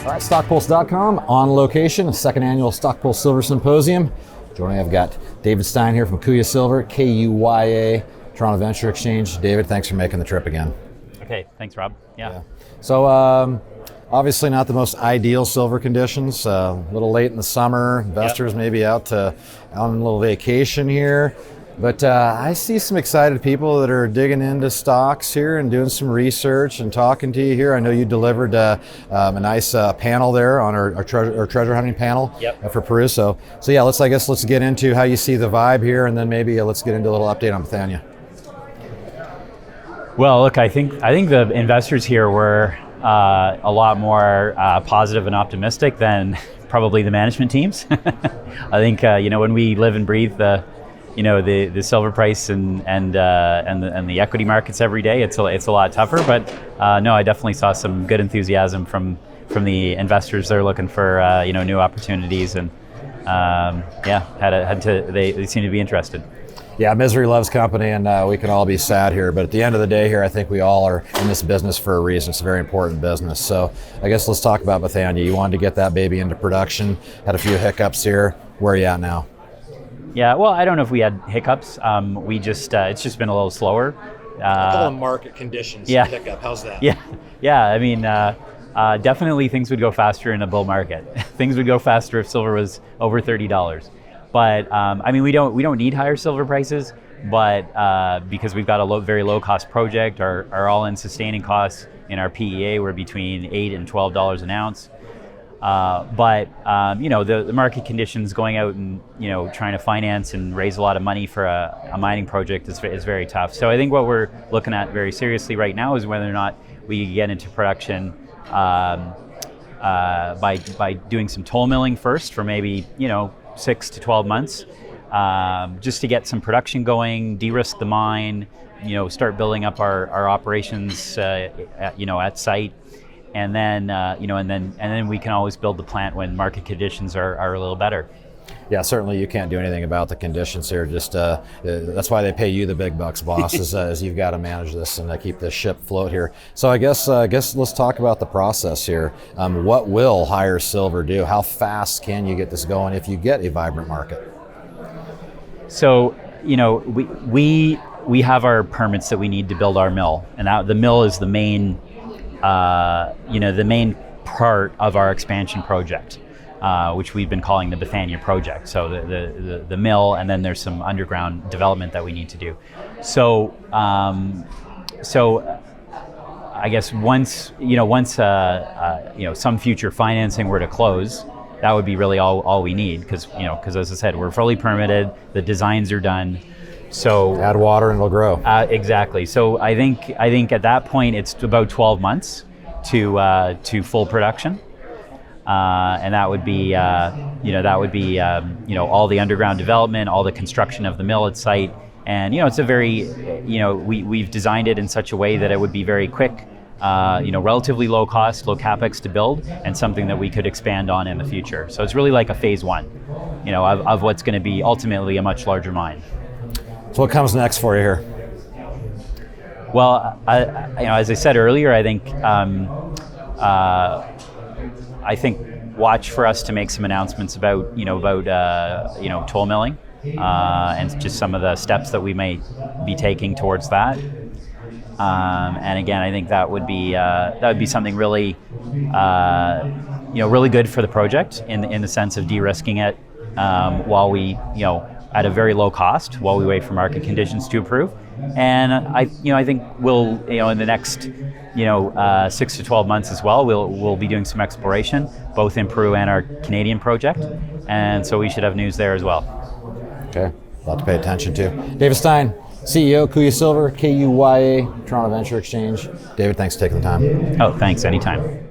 All right, StockPulse.com, on location, second annual StockPulse Silver Symposium. Joining me, I've got David Stein here from Kuya Silver, Kuya, Toronto Venture Exchange. David, thanks for making the trip again. Okay, thanks, Rob. Yeah. So, obviously not the most ideal silver conditions. A little late in the summer. Investors maybe out on a little vacation here. But I see some excited people that are digging into stocks here and doing some research and talking to you here. I know you delivered a nice panel there on our treasure hunting panel for Peru. So yeah, let's get into how you see the vibe here, and then maybe let's get into a little update on Bethania. Well, look, I think the investors here were a lot more positive and optimistic than probably the management teams. I think when we live and breathe the silver price and the equity markets every day, it's a lot tougher. But no, I definitely saw some good enthusiasm from the investors. They're looking for new opportunities, and they seem to be interested. Yeah, misery loves company, and we can all be sad here. But at the end of the day here, I think we all are in this business for a reason. It's a very important business. So I guess let's talk about Bethania. You wanted to get that baby into production, had a few hiccups here. Where are you at now? Yeah, well, I don't know if we had hiccups. It's just been a little slower. I call them market conditions. Hiccup. How's that? Yeah. I mean, definitely things would go faster in a bull market. Things would go faster if silver was over $30. But we don't need higher silver prices. But because we've got a very low cost project, our all-in sustaining costs in our PEA were between $8 and $12 an ounce. The market conditions going out and trying to finance and raise a lot of money for a mining project is very tough. So I think what we're looking at very seriously right now is whether or not we can get into production by doing some toll milling first for maybe 6 to 12 months, just to get some production going, de-risk the mine, start building up our operations at site. And then, and then we can always build the plant when market conditions are a little better. Yeah, certainly you can't do anything about the conditions here. Just that's why they pay you the big bucks, boss, is you've got to manage this and keep this ship afloat here. So I guess let's talk about the process here. What will higher silver do? How fast can you get this going if you get a vibrant market? So, we have our permits that we need to build our mill, and the mill is the main part of our expansion project, which we've been calling the Bethania project. So the mill, and then there's some underground development that we need to do. So I guess once some future financing were to close, that would be really all we need, because as I said, we're fully permitted, the designs are done. So add water and it'll grow. Exactly. So I think at that point it's about 12 months to full production, and that would be all the underground development, all the construction of the mill at site, and it's a very we've designed it in such a way that it would be very quick, relatively low cost, low capex to build, and something that we could expand on in the future. So it's really like a phase one, of what's going to be ultimately a much larger mine. So what comes next for you here? Well, as I said earlier, I think watch for us to make some announcements about toll milling, and just some of the steps that we may be taking towards that. And again, I think that would be something really really good for the project in the sense of de-risking it, while we at a very low cost while we wait for market conditions to improve. And I think we'll in the next 6 to 12 months as well, we'll be doing some exploration both in Peru and our Canadian project, and so we should have news there as well. Okay, a lot to pay attention to. David Stein, CEO, Kuya Silver, Kuya, Toronto Venture Exchange. David, thanks for taking the time. Oh, thanks, anytime.